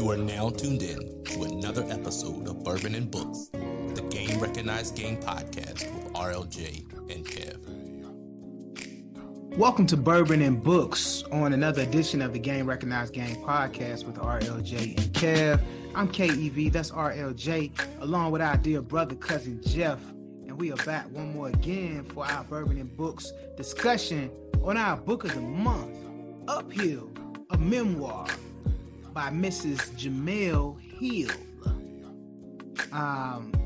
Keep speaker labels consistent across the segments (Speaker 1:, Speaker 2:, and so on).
Speaker 1: You are now tuned in to another episode of Bourbon and Books, the Game Recognized Game podcast with RLJ and Kev.
Speaker 2: Welcome to Bourbon and Books on another edition of the Game Recognized Game podcast with RLJ and Kev. I'm KEV, that's RLJ, along with our dear brother, cousin Jeff, and we are back one more again for our Bourbon and Books discussion on our book of the month, Uphill, a memoir by Mrs. Jemele Hill.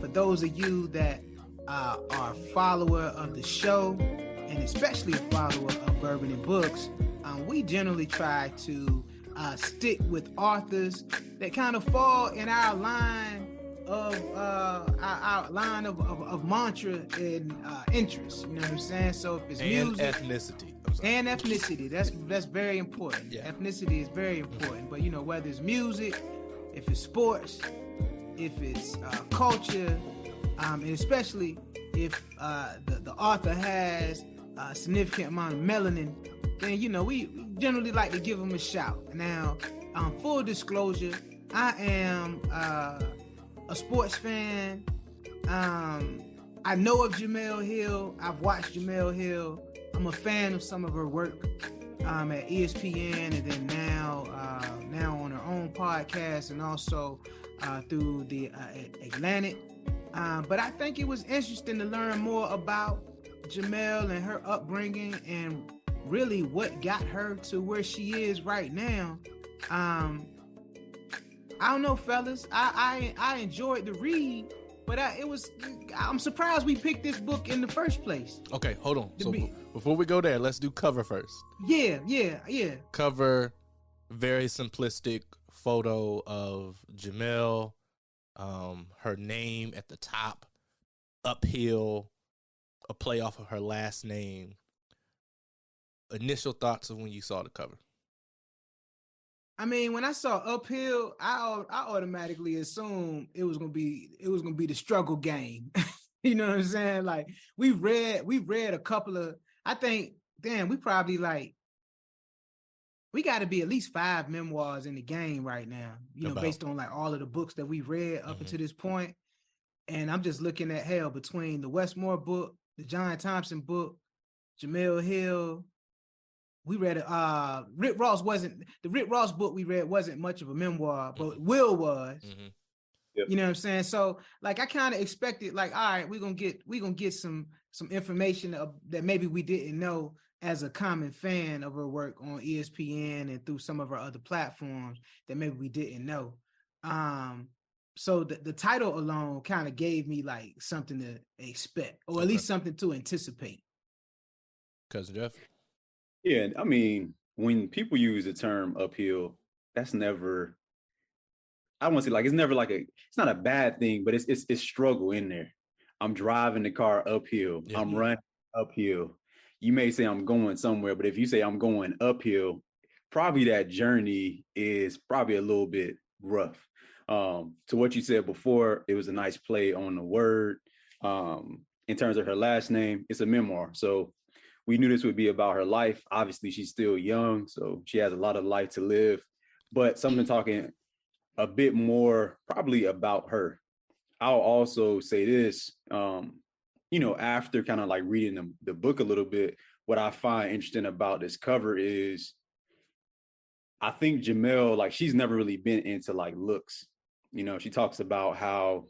Speaker 2: For those of you that are a follower of the show, and especially a follower of Bourbon and Books, we generally try to stick with authors that kind of fall in our line of mantra and interest. You know what I'm saying? So if it's music,
Speaker 1: ethnicity.
Speaker 2: And ethnicity, that's very important. Yeah. Ethnicity is very important. But you know, whether it's music, if it's sports, if it's culture, and especially if the author has a significant amount of melanin, then you know we generally like to give them a shout. Now, full disclosure, I am a sports fan. I know of Jemele Hill. I've watched Jemele Hill. I'm a fan of some of her work at ESPN, and then now on her own podcast, and also through the Atlantic. But I think it was interesting to learn more about Jemele and her upbringing, and really what got her to where she is right now. I don't know, fellas. I enjoyed the read. But I'm surprised we picked this book in the first place.
Speaker 1: Okay, hold on. So before we go there, let's do cover first.
Speaker 2: Yeah.
Speaker 1: Cover, very simplistic photo of Jemele, her name at the top, Uphill, a play off of her last name. Initial thoughts of when you saw the cover.
Speaker 2: I mean, when I saw Uphill, I automatically assumed it was gonna be the struggle game. You know what I'm saying? Like we've read a couple of. I think, damn, we probably we got to be at least 5 memoirs in the game right now. You know, based on like all of the books that we've read up until this point. And I'm just looking at hell between the Westmore book, the John Thompson book, Jemele Hill. We read Rick Ross book we read wasn't much of a memoir, but Will was. Mm-hmm. Yep. You know what I'm saying? So like I kind of expected, like, all right, we're gonna get some information that maybe we didn't know as a common fan of her work on ESPN and through some of our other platforms that maybe we didn't know. So the title alone kind of gave me like something to expect, or at least something to anticipate.
Speaker 1: Cousin Jeff.
Speaker 3: Yeah, I mean, when people use the term uphill, that's never, I want to say like, it's never like it's not a bad thing, but it's struggle in there. I'm driving the car uphill. Yeah, I'm running uphill. You may say I'm going somewhere, but if you say I'm going uphill, probably that journey is probably a little bit rough. To what you said before, it was a nice play on the word. In terms of her last name, it's a memoir. So we knew this would be about her life. Obviously, she's still young, so she has a lot of life to live. But something talking a bit more probably about her. I'll also say this, after kind of like reading the book a little bit, what I find interesting about this cover is I think Jemele, like, she's never really been into like looks. You know, she talks about how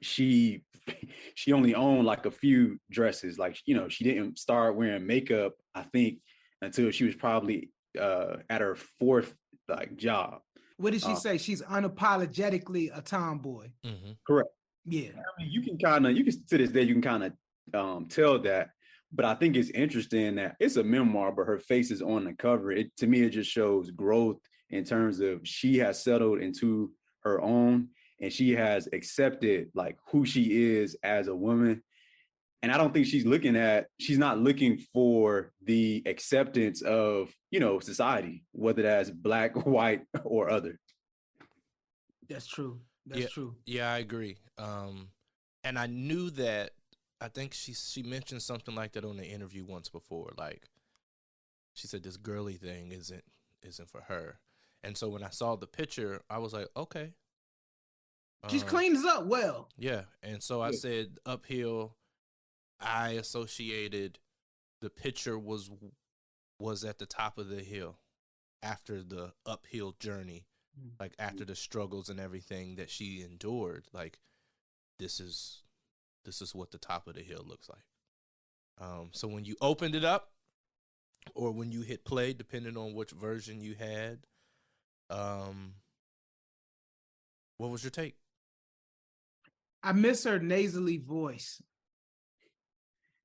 Speaker 3: she only owned like a few dresses. Like, you know, she didn't start wearing makeup, I think, until she was probably at her 4th like job.
Speaker 2: What did she say? She's unapologetically a tomboy.
Speaker 3: Mm-hmm. Correct.
Speaker 2: Yeah.
Speaker 3: I mean, you can to this day, you can kind of tell that. But I think it's interesting that it's a memoir, but her face is on the cover. To me, it just shows growth in terms of she has settled into her own, and she has accepted like who she is as a woman. And I don't think she's not looking for the acceptance of, you know, society, whether that's Black, white, or other.
Speaker 2: That's true. That's true.
Speaker 1: Yeah, I agree. And I knew that. I think she mentioned something like that on the interview once before. Like, she said this girly thing isn't for her. And so when I saw the picture, I was like, okay.
Speaker 2: She cleans up well.
Speaker 1: Yeah. And so I said uphill, I associated the picture was at the top of the hill after the uphill journey, like after the struggles and everything that she endured. Like this is what the top of the hill looks like. So when you opened it up, or when you hit play, depending on which version you had, what was your take?
Speaker 2: I miss her nasally voice.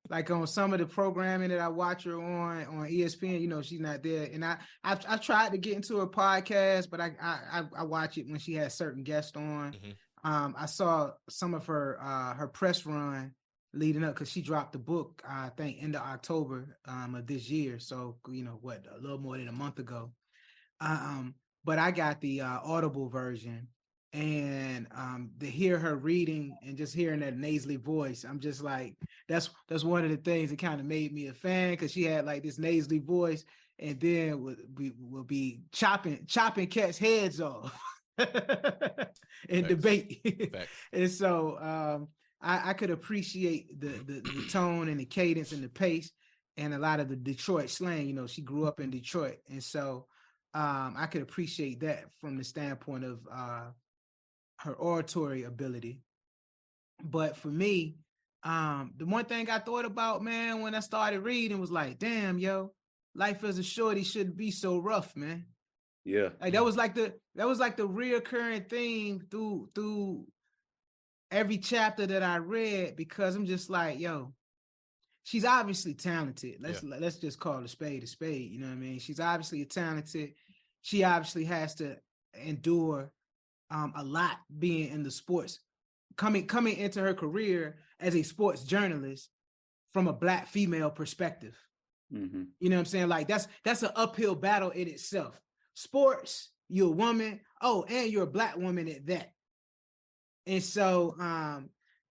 Speaker 2: Like on some of the programming that I watch her on ESPN, you know, she's not there. And I've tried to get into her podcast, but I watch it when she has certain guests on. Mm-hmm. I saw some of her press run leading up, because she dropped the book, I think, end of October of this year. So, you know, a little more than a month ago. But I got the Audible version, and to hear her reading and just hearing that nasally voice, I'm just like, that's one of the things that kind of made me a fan, because she had like this nasally voice, and then would be chopping cats' heads off in
Speaker 1: Facts.
Speaker 2: debate.
Speaker 1: Facts.
Speaker 2: And so I could appreciate the tone and the cadence and the pace and a lot of the Detroit slang. You know, she grew up in Detroit, and so I could appreciate that from the standpoint of her oratory ability. But for me, the one thing I thought about, man, when I started reading was like, damn, yo, life as a shorty shouldn't be so rough, man.
Speaker 3: Yeah.
Speaker 2: Like that was like the reoccurring theme through every chapter that I read, because I'm just like, yo, she's obviously talented. Let's just call a spade a spade. You know what I mean? She's obviously talented. She obviously has to endure a lot being in the sports, coming into her career as a sports journalist from a Black female perspective. Mm-hmm. You know what I'm saying? Like that's an uphill battle in itself. Sports, you're a woman. Oh, and you're a Black woman at that. And so,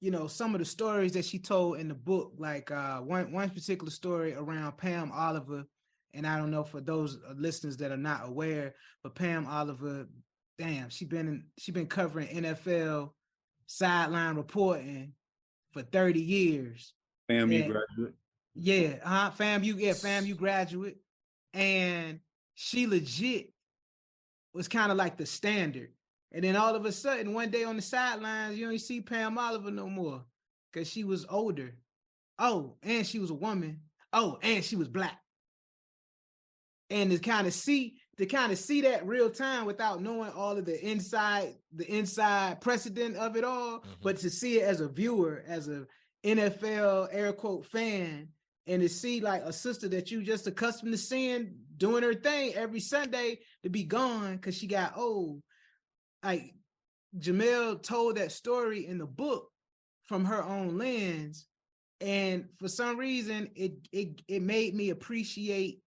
Speaker 2: you know, some of the stories that she told in the book, like one particular story around Pam Oliver, and I don't know, for those listeners that are not aware, but Pam Oliver, damn, she been covering NFL sideline reporting for 30 years.
Speaker 3: FAMU graduate.
Speaker 2: Yeah, FAMU graduate. And she legit was kind of like the standard. And then all of a sudden, one day on the sidelines, you don't see Pam Oliver no more, because she was older. Oh, and she was a woman. Oh, and she was Black. And to kind of see that real time without knowing all of the inside precedent of it all, mm-hmm. but to see it as a viewer, as a NFL air quote fan, and to see like a sister that you just accustomed to seeing doing her thing every Sunday to be gone because she got old. Like Jemele told that story in the book from her own lens, and for some reason it made me appreciate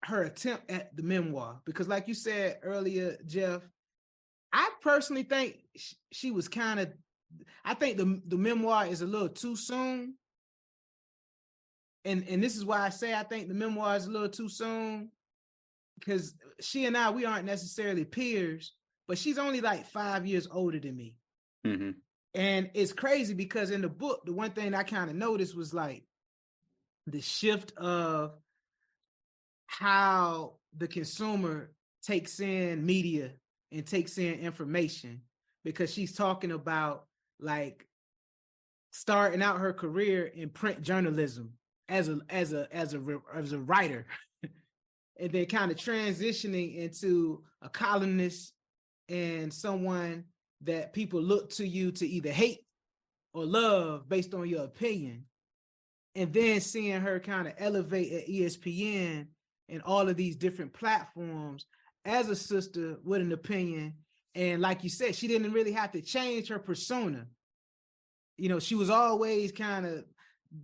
Speaker 2: her attempt at the memoir, because like you said earlier, Jeff, I personally think she was kind of, I think the memoir is a little too soon. And this is why I say I think the memoir is a little too soon, because she and I, we aren't necessarily peers, but she's only like 5 years older than me. Mm-hmm. And it's crazy because in the book, the one thing I kind of noticed was like the shift of how the consumer takes in media and takes in information, because she's talking about like starting out her career in print journalism as a writer, and then kind of transitioning into a columnist and someone that people look to you to either hate or love based on your opinion. And then seeing her kind of elevate at ESPN and all of these different platforms as a sister with an opinion. And like you said, she didn't really have to change her persona. You know, she was always kind of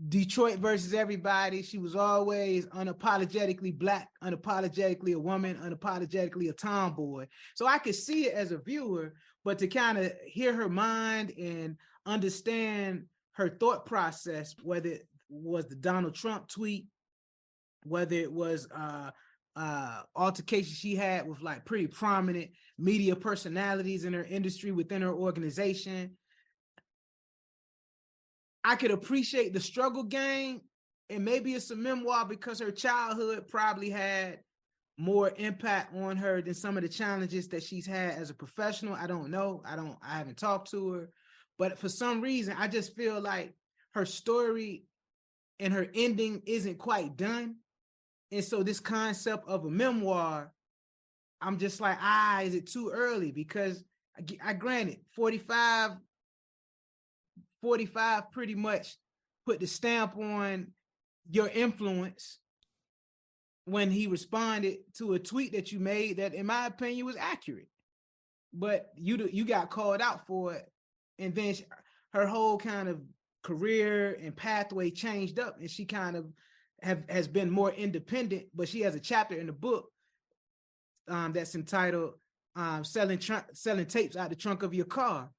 Speaker 2: Detroit versus everybody. She was always unapologetically Black, unapologetically a woman, unapologetically a tomboy. So I could see it as a viewer, but to kind of hear her mind and understand her thought process, whether it was the Donald Trump tweet, whether it was altercations she had with like pretty prominent media personalities in her industry within her organization. I could appreciate the struggle game, and maybe it's a memoir because her childhood probably had more impact on her than some of the challenges that she's had as a professional. I don't know. I haven't talked to her, but for some reason, I just feel like her story and her ending isn't quite done. And so this concept of a memoir, I'm just like, is it too early? Because I granted 45 pretty much put the stamp on your influence when he responded to a tweet that you made that, in my opinion, was accurate. But you got called out for it. And then her whole kind of career and pathway changed up, and she kind of has been more independent. But she has a chapter in the book that's entitled selling tapes out the trunk of your car.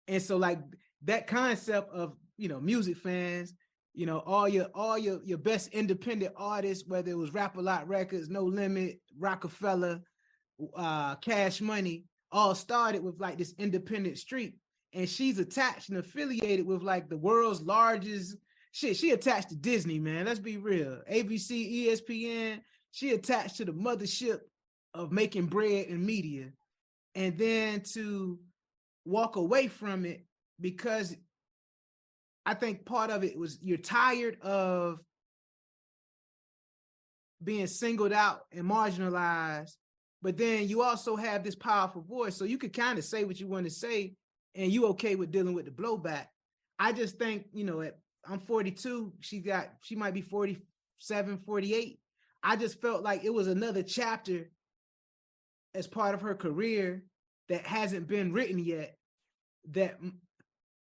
Speaker 2: And so like that concept of, music fans, all your best independent artists, whether it was Rap A Lot Records, No Limit, Rockefeller, Cash Money, all started with like this independent streak. And she's attached and affiliated with like the world's largest shit. She attached to Disney, man. Let's be real. ABC, ESPN. She attached to the mothership of making bread and media. And then to walk away from it, because I think part of it was you're tired of being singled out and marginalized, but then you also have this powerful voice. So you could kind of say what you want to say, and you okay with dealing with the blowback. I just think, I'm 42. She might be 47, 48. I just felt like it was another chapter as part of her career that hasn't been written yet, that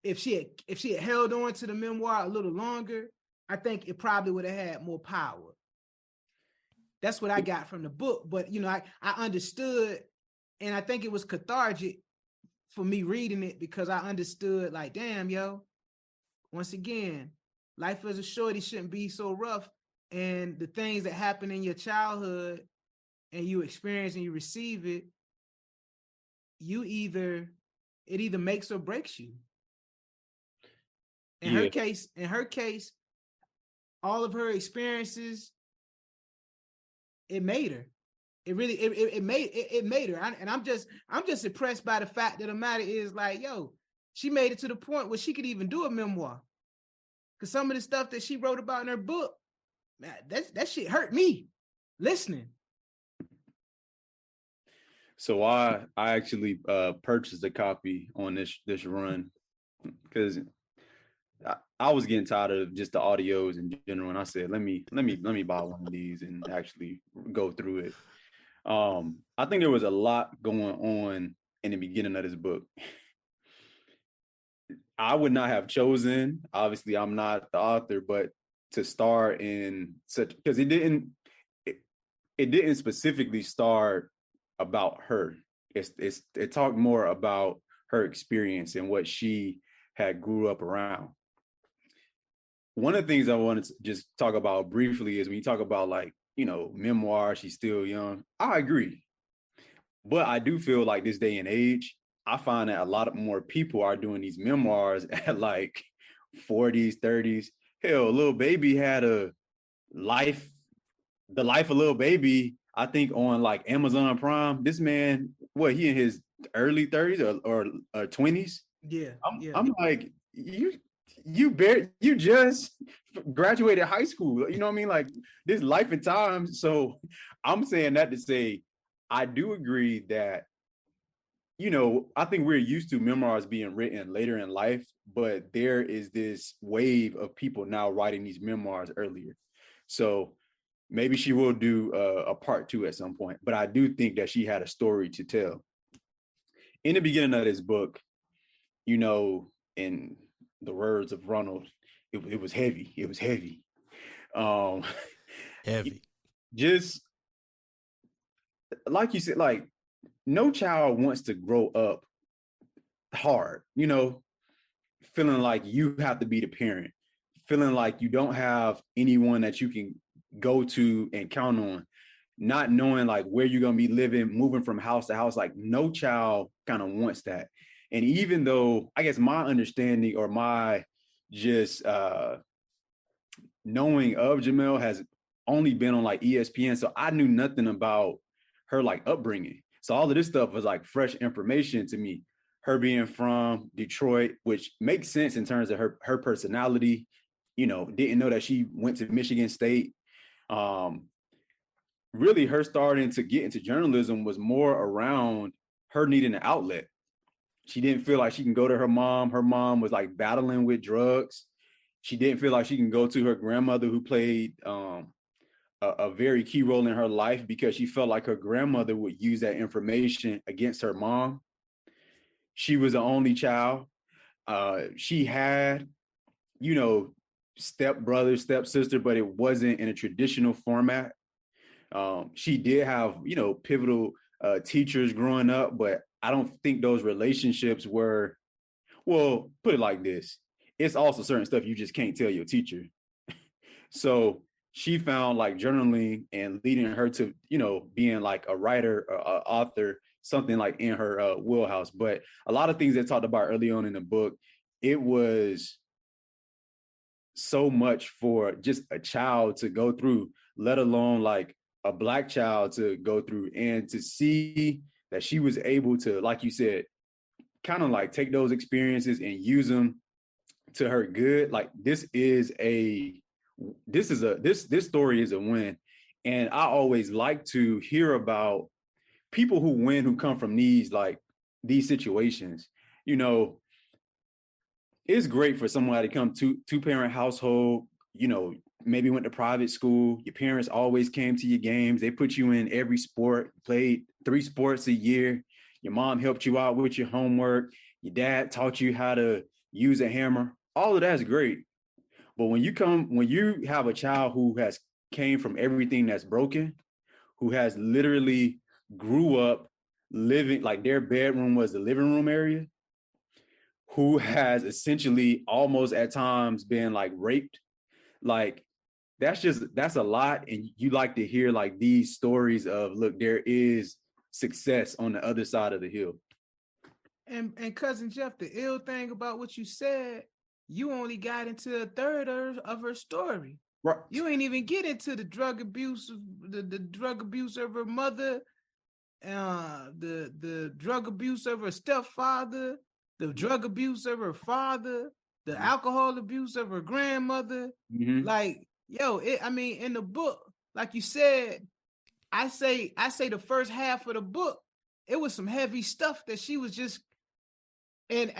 Speaker 2: if she had held on to the memoir a little longer, I think it probably would have had more power. That's what I got from the book. But, I understood, and I think it was cathartic for me reading it, because I understood like, damn, yo, once again, life as a shorty shouldn't be so rough. And the things that happen in your childhood and you experience and you receive it, it either makes or breaks you. In her case, all of her experiences, it made her. It really, it made her. And I'm just impressed by the fact that the matter is like, yo, she made it to the point where she could even do a memoir. Because some of the stuff that she wrote about in her book, man, that shit hurt me listening.
Speaker 3: So I actually purchased a copy on this run, because I was getting tired of just the audios in general, and I said, let me buy one of these and actually go through it. I think there was a lot going on in the beginning of this book. I would not have chosen, obviously I'm not the author, but to star in such, because it didn't specifically star about her. It talked more about her experience and what she had grew up around. One of the things I wanted to just talk about briefly is when you talk about like, memoir, she's still young. I agree. But I do feel like this day and age, I find that a lot more people are doing these memoirs at like 40s, 30s. Hell, Lil Baby had the life of Lil Baby, I think on like Amazon Prime. This man, he in his early 30s or 20s?
Speaker 2: Yeah.
Speaker 3: I'm like, you just graduated high school. You know what I mean? Like this life and time. So I'm saying that to say, I do agree that, I think we're used to memoirs being written later in life, but there is this wave of people now writing these memoirs earlier. So maybe she will do a part 2 at some point, but I do think that she had a story to tell. In the beginning of this book, in the words of Ronald, it was heavy. It was heavy.
Speaker 1: Heavy.
Speaker 3: Just like you said, like no child wants to grow up hard, feeling like you have to be the parent, feeling like you don't have anyone that you can go to and count on. not knowing like where you're going to be living, moving from house to house. Like no child kind of wants that. And even though I guess my understanding or my just knowing of Jemele has only been on like ESPN, so I knew nothing about her like upbringing. So all of this stuff was like fresh information to me. Her being from Detroit, which makes sense in terms of her personality. You know, didn't know that she went to Michigan State. Really, her starting to get into journalism was more around her needing an outlet. She didn't feel like she can go to her mom. Her mom was like battling with drugs. She didn't feel like she can go to her grandmother, who played a very key role in her life, because she felt like her grandmother would use that information against her mom. She was the only child. She had, you know, step brother, step sister, but it wasn't in a traditional format. She did have, you know, pivotal teachers growing up, but I don't think those relationships were, well, put it like this. It's also certain stuff you just can't tell your teacher. So she found like journaling and leading her to, you know, being like a writer or a author, something like in her wheelhouse. But a lot of things they talked about early on in the book, it was so much for just a child to go through, let alone like a Black child to go through, and to see that she was able to, like you said, kind of like take those experiences and use them to her good. Like this story is a win. And I always like to hear about people who win, who come from these situations. You know, it's great for somebody to come to two-parent household, you know, maybe went to private school. Your parents always came to your games. They put you in every sport, played 3 sports a year. Your mom helped you out with your homework. Your dad taught you how to use a hammer. All of that's great. But when you have a child who has came from everything that's broken, who has literally grew up living like their bedroom was the living room area, who has essentially almost at times been like raped, like that's a lot. And you like to hear like these stories of, look, there is success on the other side of the hill.
Speaker 2: And cousin Jeff, the ill thing about what you said, you only got into a third of her story.
Speaker 3: Right.
Speaker 2: You ain't even get into the drug abuse, the drug abuse of her mother, the drug abuse of her stepfather, the drug abuse of her father, the alcohol abuse of her grandmother.
Speaker 3: Mm-hmm.
Speaker 2: Like, yo, in the book, like you said, I say the first half of the book, it was some heavy stuff that she was just, and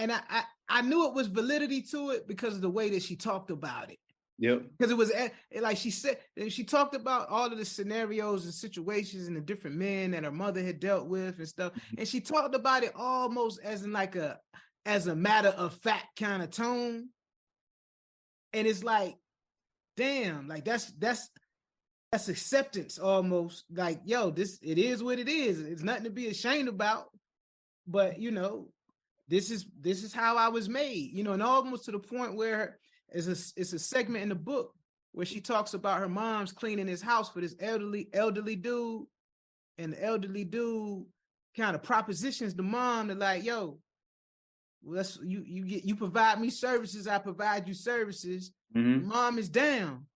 Speaker 2: I knew it was validity to it because of the way that she talked about it.
Speaker 3: Yep.
Speaker 2: Because it was like she said, she talked about all of the scenarios and situations and the different men that her mother had dealt with and stuff. And she talked about it almost as in like as a matter of fact kind of tone. And it's like, damn, like that's acceptance almost. Like, yo, it is what it is. It's nothing to be ashamed about. But you know, this is how I was made, you know, and almost to the point where it's a segment in the book where she talks about her mom's cleaning his house for this elderly dude, and the elderly dude kind of propositions the mom to like, yo, let's you provide me services, I provide you services.
Speaker 3: Mm-hmm.
Speaker 2: Mom is down,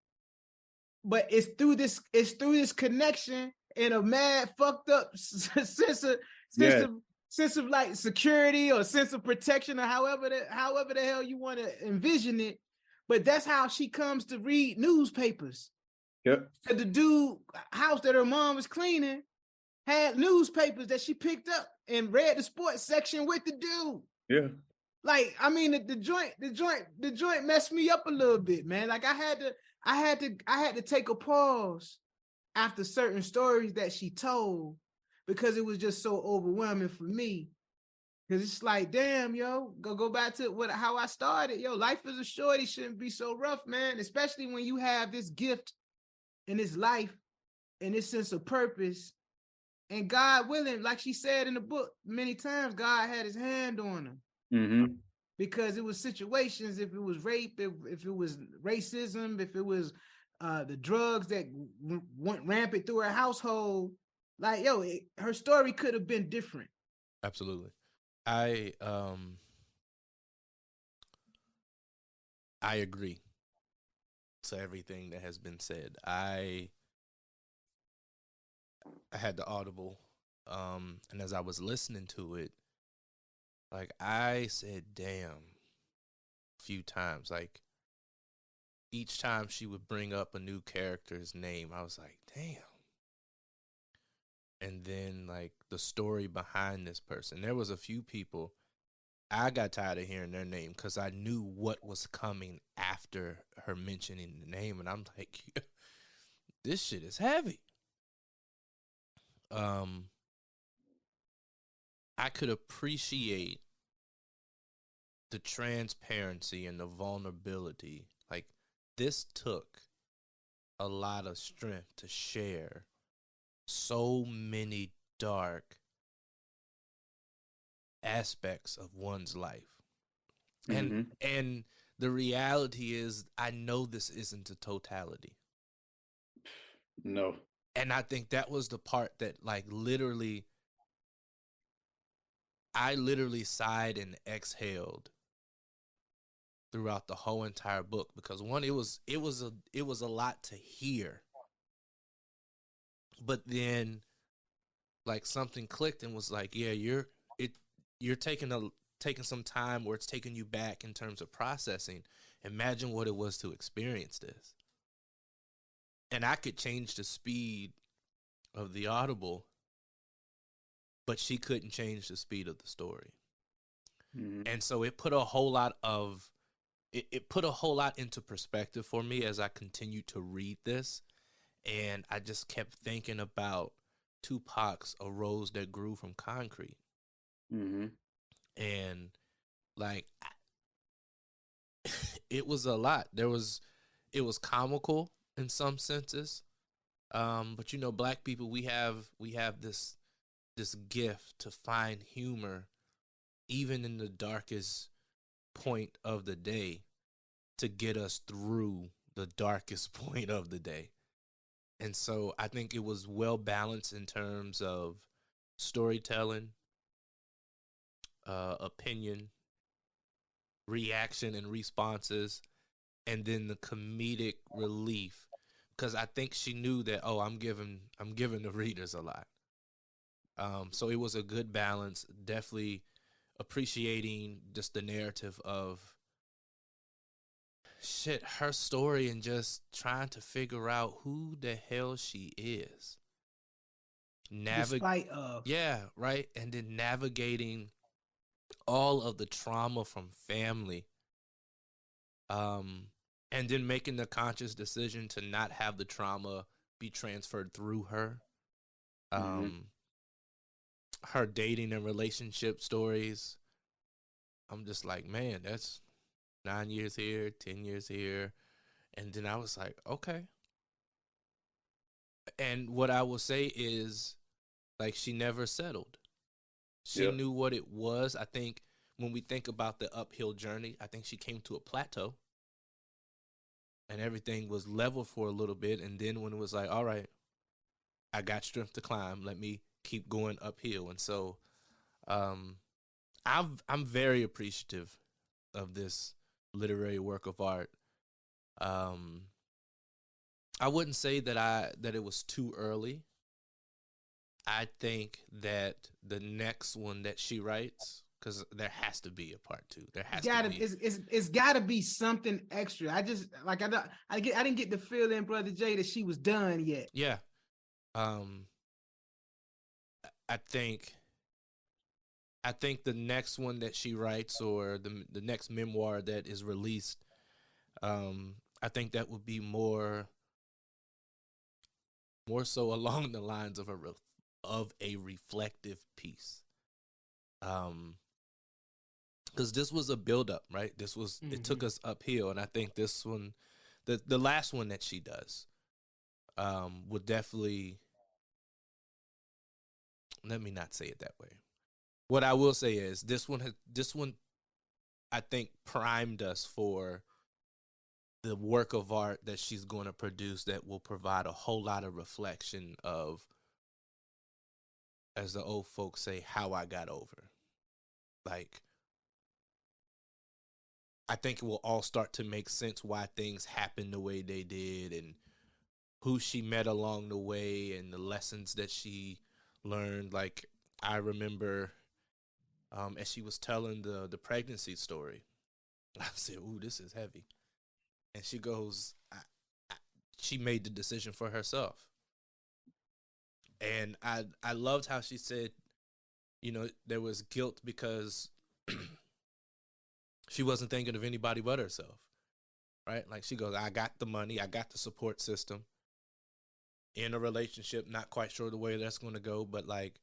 Speaker 2: but it's through this connection and a mad fucked up sense of like security or sense of protection or however the hell you want to envision it. But that's how she comes to read newspapers.
Speaker 3: Yep.
Speaker 2: The dude house that her mom was cleaning had newspapers that she picked up and read the sports section with the dude.
Speaker 3: Yeah.
Speaker 2: Like, I mean, the joint messed me up a little bit, man. Like I had to take a pause after certain stories that she told, because it was just so overwhelming for me. Because it's like, damn, yo, go back to how I started. Yo, life is a shorty, shouldn't be so rough, man. Especially when you have this gift in this life and this sense of purpose. And God willing, like she said in the book many times, God had his hand on her.
Speaker 3: Mm-hmm.
Speaker 2: Because it was situations, if it was rape, if it was racism, if it was the drugs that went rampant through her household. Like, yo, her story could have been different.
Speaker 1: Absolutely. I agree to everything that has been said. I had the Audible, and as I was listening to it, like I said, "Damn," a few times. Like each time she would bring up a new character's name, I was like, "Damn." And then like the story behind this person. There was a few people I got tired of hearing their name because I knew what was coming after her mentioning the name, and I'm like, this shit is heavy. I could appreciate the transparency and the vulnerability. Like this took a lot of strength to share so many dark aspects of one's life. And the reality is I know this isn't a totality.
Speaker 3: No.
Speaker 1: And I think that was the part that like literally I literally sighed and exhaled throughout the whole entire book because one, it was a lot to hear. But then like something clicked and was like, yeah, you're taking some time where it's taking you back in terms of processing. Imagine what it was to experience this. And I could change the speed of the Audible, but she couldn't change the speed of the story.
Speaker 3: Mm-hmm.
Speaker 1: And so it put a whole lot into perspective for me as I continued to read this. And I just kept thinking about Tupac's A Rose That Grew from Concrete.
Speaker 3: Mm-hmm.
Speaker 1: And like it was a lot. It was comical in some senses. But you know, Black people, we have this gift to find humor even in the darkest point of the day to get us through the darkest point of the day. And so I think it was well balanced in terms of storytelling, opinion, reaction and responses, and then the comedic relief. Because I think she knew that, oh, I'm giving the readers a lot. So it was a good balance. Definitely appreciating just the narrative of her story and just trying to figure out who the hell she is.
Speaker 2: Despite of.
Speaker 1: Yeah, right. And then navigating all of the trauma from family. And then making the conscious decision to not have the trauma be transferred through her. Her dating and relationship stories. I'm just like, man, that's 9 years here, 10 years here. And then I was like, okay. And what I will say is, like, she never settled. She knew what it was. I think when we think about the uphill journey, I think she came to a plateau. And everything was level for a little bit. And then when it was like, all right, I got strength to climb, let me keep going uphill. And so I'm very appreciative of this literary work of art. I wouldn't say that it was too early. I think that the next one that she writes, because there has to be a part 2. There has to be.
Speaker 2: It's got to be something extra. I just like I didn't get the feeling, Brother Jay, that she was done yet.
Speaker 1: Yeah. I think the next one that she writes, or the next memoir that is released, I think that would be more so along the lines of a reflective piece. Because this was a buildup, right? This was it took us uphill, and I think this one, the last one that she does, would definitely. Let me not say it that way. What I will say is this one, I think, primed us for the work of art that she's going to produce that will provide a whole lot of reflection of, as the old folks say, how I got over. Like, I think it will all start to make sense why things happened the way they did, and who she met along the way, and the lessons that she learned. Like, I remember as she was telling the pregnancy story, I said, ooh, this is heavy. And she goes, she made the decision for herself. And I loved how she said, you know, there was guilt because she wasn't thinking of anybody but herself, right? Like, she goes, I got the money, I got the support system, in a relationship, not quite sure the way that's going to go, but like,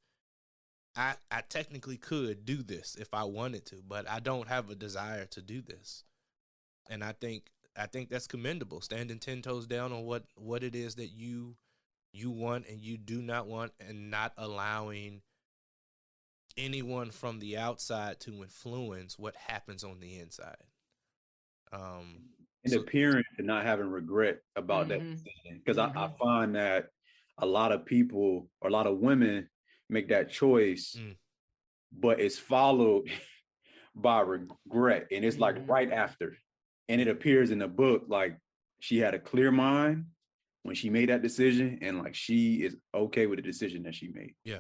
Speaker 1: I technically could do this if I wanted to, but I don't have a desire to do this. And I think that's commendable, standing 10 toes down on what it is that you want and you do not want, and not allowing anyone from the outside to influence what happens on the inside.
Speaker 3: And appearing and not having regret about that decision. Because I find that a lot of people, or a lot of women, make that choice, but it's followed by regret. And it's like right after. And it appears in the book like she had a clear mind when she made that decision, and like she is okay with the decision that she made.
Speaker 1: Yeah.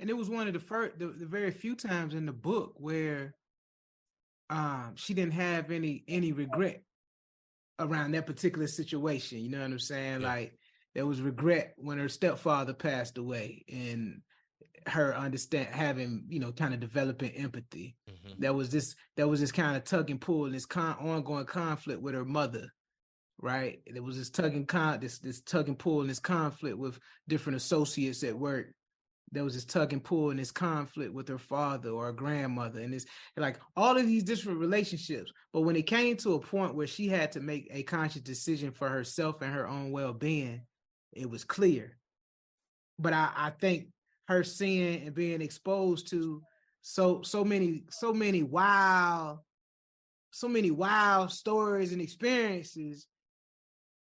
Speaker 2: And it was one of the very few times in the book where she didn't have any regret around that particular situation. You know what I'm saying? Yeah. Like, there was regret when her stepfather passed away, and her having, you know, kind of developing empathy. There was this kind of tug and pull, and this ongoing conflict with her mother, right? There was this tug and pull and this conflict with different associates at work. There was this tug and pull and this conflict with her father or her grandmother, and it's like all of these different relationships. But when it came to a point where she had to make a conscious decision for herself and her own well-being, it was clear. But I think her seeing and being exposed to so many wild stories and experiences,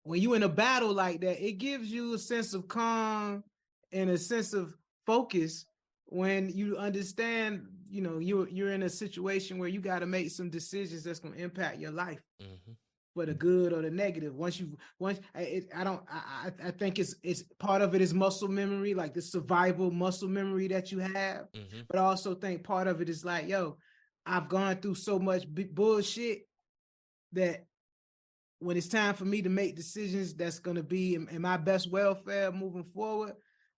Speaker 2: when you in a battle like that, it gives you a sense of calm and a sense of focus when you understand, you know, you're in a situation where you got to make some decisions that's going to impact your life for the good or the negative. I think it's part of it is muscle memory, like the survival muscle memory that you have. But I also think part of it is like, yo, I've gone through so much bullshit that when it's time for me to make decisions that's going to be in my best welfare moving forward,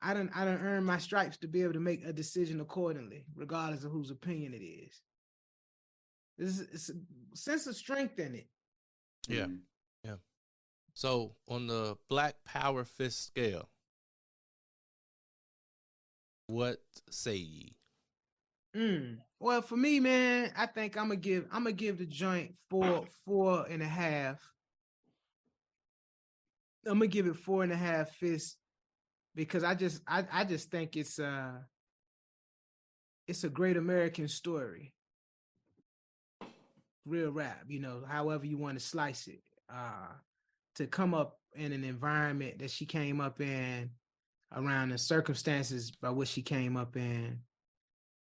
Speaker 2: I done earned my stripes to be able to make a decision accordingly, regardless of whose opinion it is. It's a sense of strength in it.
Speaker 1: Yeah. Yeah. So on the Black Power fist scale, what say ye?
Speaker 2: Well, for me, man, I think I'm gonna give the joint 4.5. I'm gonna give it 4.5 fists, because I just think it's a great American story. Real rap, you know, however you want to slice it. To come up in an environment that she came up in, around the circumstances by which she came up in,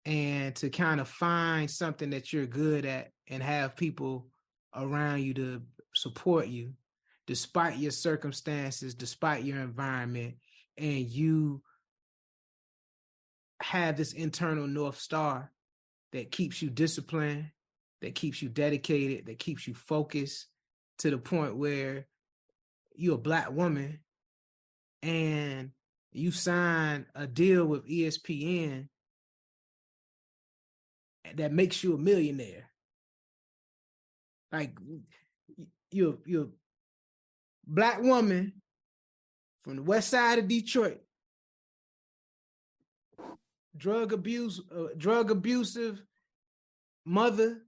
Speaker 2: and to kind of find something that you're good at and have people around you to support you despite your circumstances, despite your environment, and you have this internal North Star that keeps you disciplined, that keeps you dedicated, that keeps you focused, to the point where you're a Black woman and you sign a deal with ESPN that makes you a millionaire. Like, you're a Black woman from the west side of Detroit, drug abusive mother,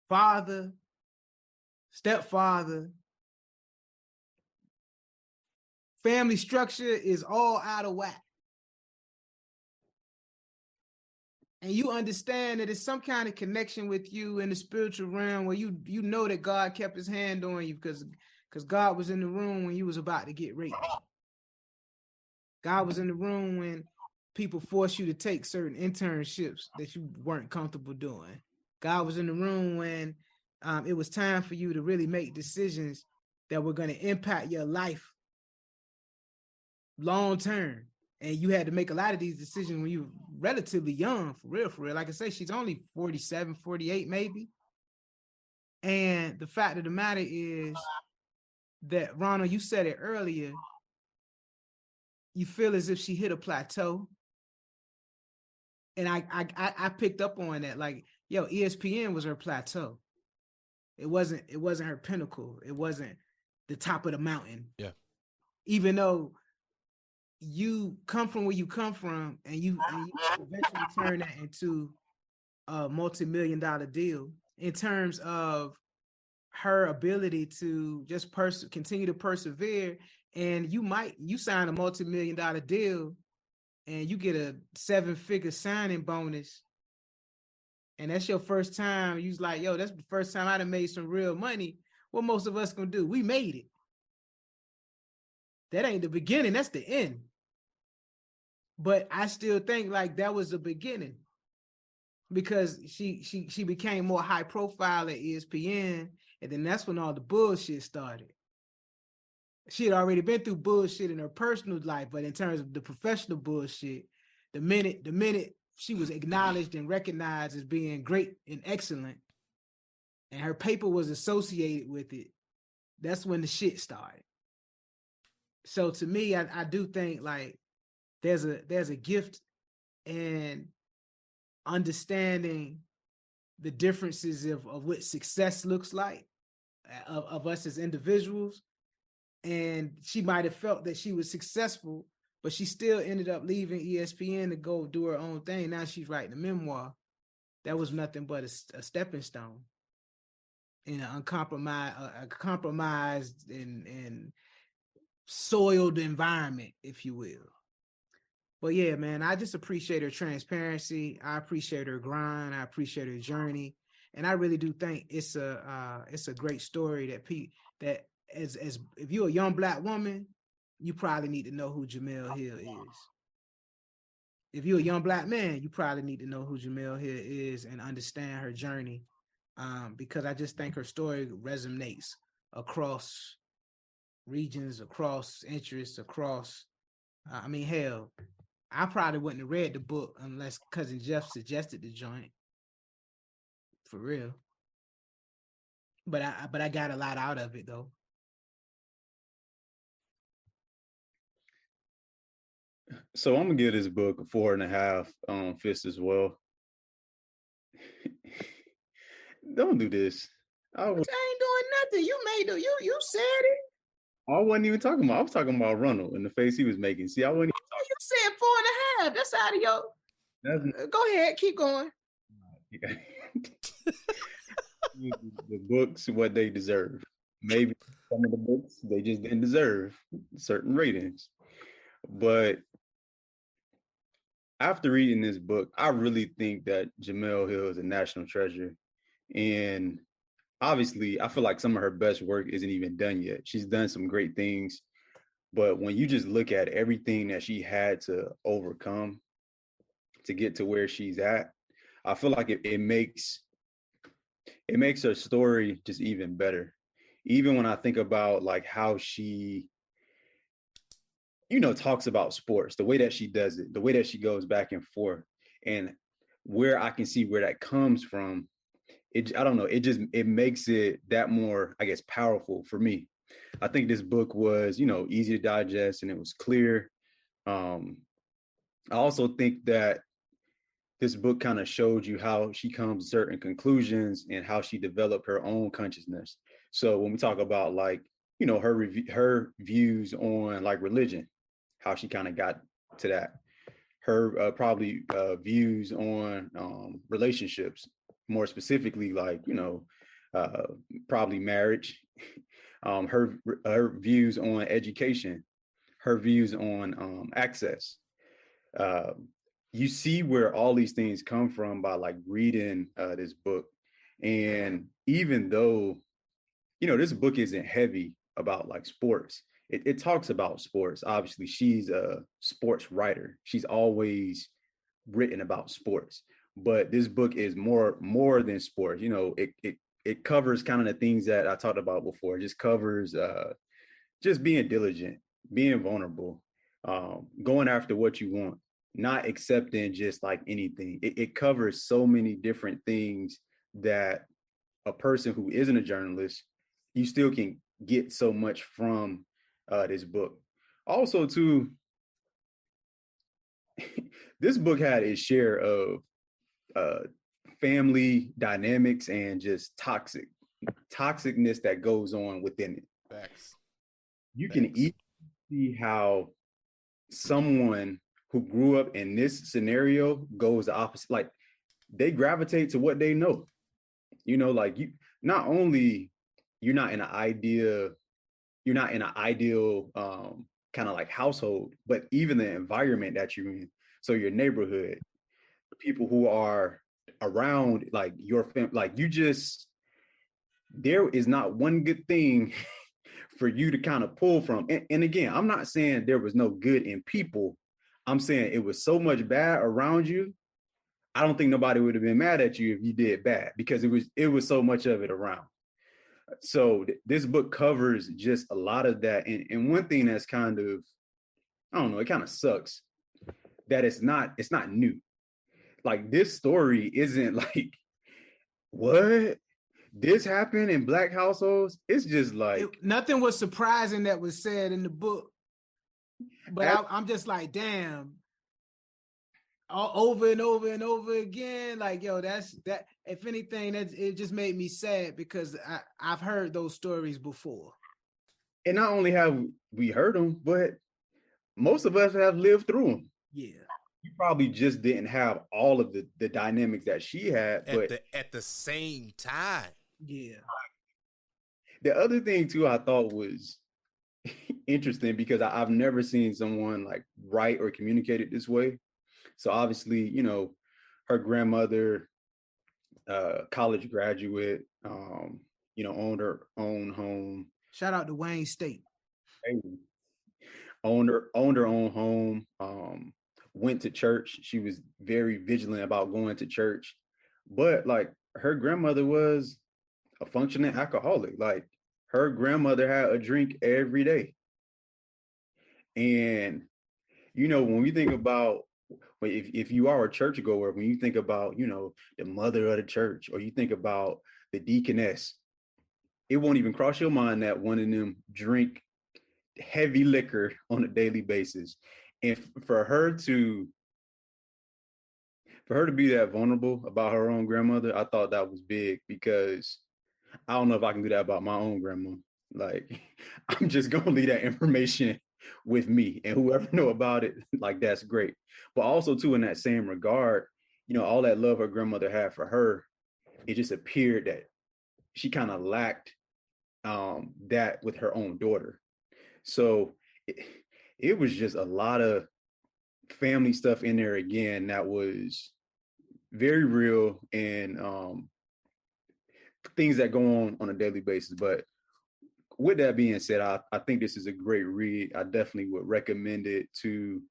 Speaker 2: father, stepfather. Family structure is all out of whack. and you understand that it's some kind of connection with you in the spiritual realm where you know that God kept his hand on you because God was in the room when you was about to get raped. God was in the room when people forced you to take certain internships that you weren't comfortable doing. God was in the room when it was time for you to really make decisions that were going to impact your life long term. And you had to make a lot of these decisions when you were relatively young, for real, for real. Like I say, she's only 47, 48 maybe. And the fact of the matter is that, Ronald, you said it earlier, you feel as if she hit a plateau. And I picked up on that. Like, yo, ESPN was her plateau. It wasn't her pinnacle. It wasn't the top of the mountain.
Speaker 1: Yeah.
Speaker 2: Even though you come from where you come from and you eventually turn that into a multi-million-dollar deal in terms of her ability to just continue to persevere. And you sign a multi-million-dollar deal and you get a 7-figure signing bonus. And that's your first time. You was like, yo, that's the first time I done made some real money. What most of us gonna do? We made it. That ain't the beginning, that's the end. But I still think like that was the beginning because she became more high profile at ESPN, and then that's when all the bullshit started. She had already been through bullshit in her personal life, but in terms of the professional bullshit, the minute she was acknowledged and recognized as being great and excellent, and her paper was associated with it, that's when the shit started. So to me, I do think like there's a gift in understanding the differences of what success looks like of us as individuals. And she might have felt that she was successful, but she still ended up leaving ESPN to go do her own thing. Now she's writing a memoir. That was nothing but a stepping stone in an compromised and soiled environment, if you will. But yeah, man, I just appreciate her transparency. I appreciate her grind. I appreciate her journey, and I really do think it's a great story that as if you're a young Black woman, you probably need to know who Jemele Hill is. If you're a young Black man, you probably need to know who Jemele Hill is and understand her journey, because I just think her story resonates across regions, across interests, across. I mean, hell, I probably wouldn't have read the book unless Cousin Jeff suggested the joint. For real. But I got a lot out of it though.
Speaker 3: So I'm gonna give this book a 4.5 fists as well. Don't do this.
Speaker 2: I ain't doing nothing. You made it. You said it.
Speaker 3: I wasn't even talking about. I was talking about Ronald and the face he was making. See, I wasn't.
Speaker 2: You said 4.5. That's out of your. Go ahead, keep going.
Speaker 3: The books what they deserve. Maybe some of the books they just didn't deserve certain ratings. But after reading this book, I really think that Jemele Hill is a national treasure. And obviously, I feel like some of her best work isn't even done yet. She's done some great things. But when you just look at everything that she had to overcome to get to where she's at, I feel like it makes her story just even better. Even when I think about like how she, talks about sports, the way that she does it, the way that she goes back and forth, and where I can see where that comes from. I don't know. It makes it that more, I guess, powerful for me. I think this book was, easy to digest and it was clear. I also think that this book kind of showed you how she comes to certain conclusions and how she developed her own consciousness. So when we talk about like, her views on like religion, how she kind of got to that, her probably views on relationships, more specifically, like, probably marriage, her views on education, her views on access, you see where all these things come from by like reading this book. And even though, you know, this book isn't heavy about like sports, it talks about sports. Obviously, she's a sports writer. She's always written about sports, but this book is more than sports. You know, it covers kind of the things that I talked about before. It just covers just being diligent, being vulnerable, going after what you want, not accepting just like anything. It covers so many different things that a person who isn't a journalist, you still can get so much from this book. Also, too, this book had its share of uh, family dynamics and just toxicness that goes on within it.
Speaker 1: Facts.
Speaker 3: You can easily see how someone who grew up in this scenario goes the opposite. Like they gravitate to what they know. You know, like you not only you're not in an ideal kind of like household, but even the environment that you're in. So your neighborhood, the people who are around like your family, like you just there is not one good thing for you to kind of pull from. And again, I'm not saying there was no good in people. I'm saying it was so much bad around you. I don't think nobody would have been mad at you if you did bad because it was so much of it around. So this book covers just a lot of that. And one thing that's kind of, I don't know, it kind of sucks that it's not new. Like this story isn't like, what? This happened in Black households? It's just like
Speaker 2: nothing was surprising that was said in the book. But I'm just like, damn, over and over and over again. Like, yo, that's that. If anything, it just made me sad because I've heard those stories before.
Speaker 3: And not only have we heard them, but most of us have lived through them.
Speaker 2: Yeah.
Speaker 3: You probably just didn't have all of the dynamics that she had, but
Speaker 1: at the same time.
Speaker 2: Yeah.
Speaker 3: The other thing too, I thought was interesting because I've never seen someone like write or communicate it this way. So obviously, you know, her grandmother, college graduate, you know, owned her own home.
Speaker 2: Shout out to Wayne State.
Speaker 3: Owned her own home. Went to church. She was very vigilant about going to church, but like her grandmother was a functioning alcoholic. Like her grandmother had a drink every day. And, you know, when we think about, if you are a churchgoer, when you think about, you know, the mother of the church, or you think about the deaconess, it won't even cross your mind that one of them drink heavy liquor on a daily basis. And for her to be that vulnerable about her own grandmother, I thought that was big because I don't know if I can do that about my own grandma. Like, I'm just gonna leave that information with me, and whoever know about it, like that's great. But also too, in that same regard, you know, all that love her grandmother had for her, it just appeared that she kind of lacked that with her own daughter. So it was just a lot of family stuff in there again that was very real and things that go on a daily basis. But with that being said, I think this is a great read. I definitely would recommend it to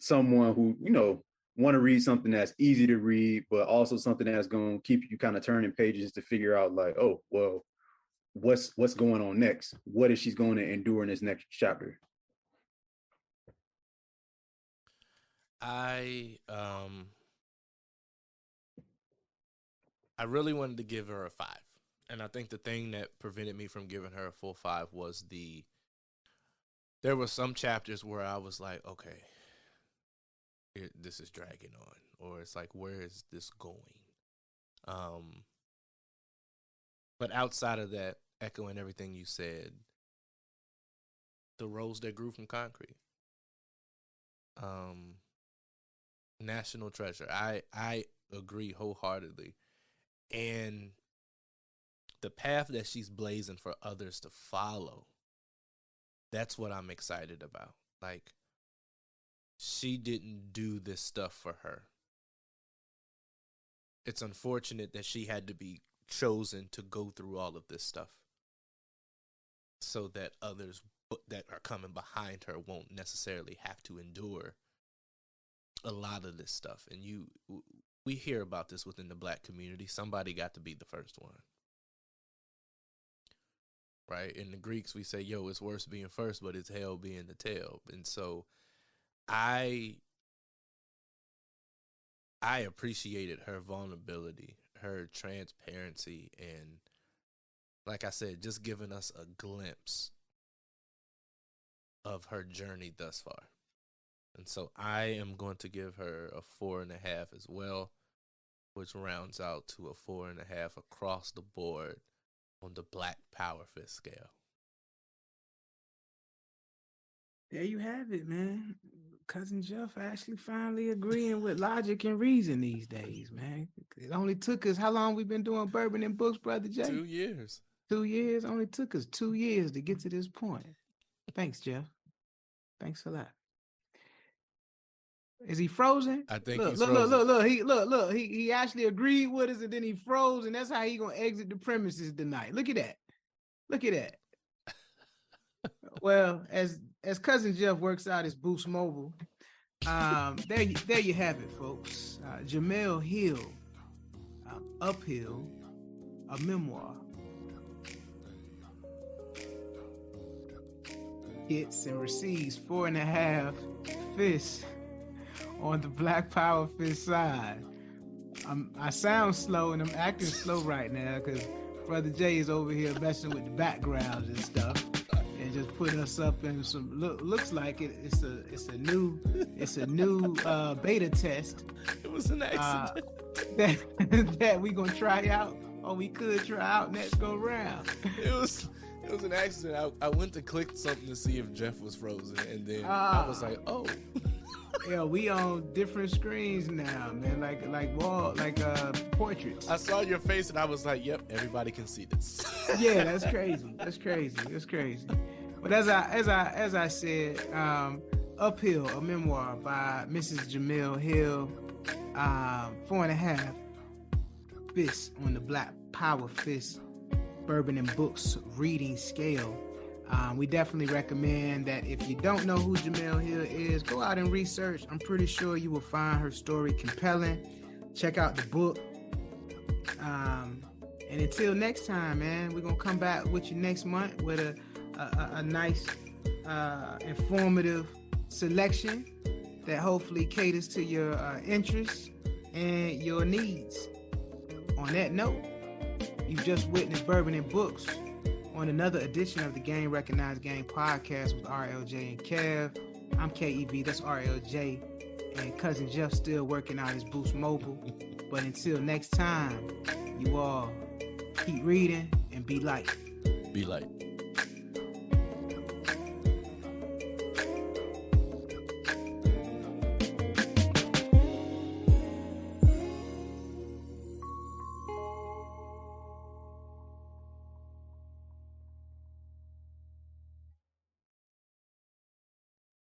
Speaker 3: someone who, you know, want to read something that's easy to read, but also something that's going to keep you kind of turning pages to figure out like, oh, well, what's going on next? What is she going to endure in this next chapter?
Speaker 1: I really wanted to give her a 5. And I think the thing that prevented me from giving her a full 5 was there were some chapters where I was like, okay, this is dragging on, or it's like, where is this going? But outside of that, echoing everything you said, the rose that grew from concrete, national treasure. I agree wholeheartedly, and the path that she's blazing for others to follow, that's what I'm excited about. Like, she didn't do this stuff for her. It's unfortunate that she had to be chosen to go through all of this stuff so that others that are coming behind her won't necessarily have to endure a lot of this stuff. And we hear about this within the Black community. Somebody got to be the first one. Right? In the Greeks, we say, yo, it's worse being first, but it's hell being the tail. And so I appreciated her vulnerability, her transparency, and like I said, just giving us a glimpse of her journey thus far. And so I am going to give her a 4.5 as well, which rounds out to a 4.5 across the board on the Black Power Fist scale.
Speaker 2: There you have it, man. Cousin Jeff actually finally agreeing with logic and reason these days, man. It only took us, how long we been doing Bourbon and Books, Brother Jay?
Speaker 1: 2 years.
Speaker 2: 2 years? Only took us 2 years to get to this point. Thanks, Jeff. Thanks for that. Is he frozen?
Speaker 1: I think
Speaker 2: look,
Speaker 1: he's
Speaker 2: look,
Speaker 1: frozen.
Speaker 2: Look. He actually agreed with us and then he froze, and that's how he gonna exit the premises tonight. Look at that. Look at that. Well, as Cousin Jeff works out his Boost Mobile, there you have it, folks. Jemele Hill, Uphill, a memoir. Gets and receives 4.5 fists on the Black Power Fist side. I sound slow and I'm acting slow right now because Brother Jay is over here messing with the backgrounds and stuff and just putting us up in some looks like it's a new beta test.
Speaker 1: It was an accident.
Speaker 2: That we gonna try out, or we could try out next go round.
Speaker 1: It was an accident. I went to click something to see if Jeff was frozen, and then I was like, oh.
Speaker 2: Yeah, we on different screens now, man. Like portraits.
Speaker 1: I saw your face and I was like, yep, everybody can see this.
Speaker 2: Yeah, that's crazy. That's crazy. But as I said, Uphill, a memoir by Mrs. Jemele Hill, 4.5 fists on the Black Power Fist Bourbon and Books reading scale. We definitely recommend that if you don't know who Jemele Hill is, go out and research. I'm pretty sure you will find her story compelling. Check out the book. And until next time, man, we're going to come back with you next month with a nice, informative selection that hopefully caters to your interests and your needs. On that note, you've just witnessed Bourbon and Books on another edition of the Game Recognized Game podcast with RLJ and Kev. I'm KEV, that's RLJ, and Cousin Jeff still working out his Boost Mobile. But until next time, you all keep reading and be light.
Speaker 1: Be light.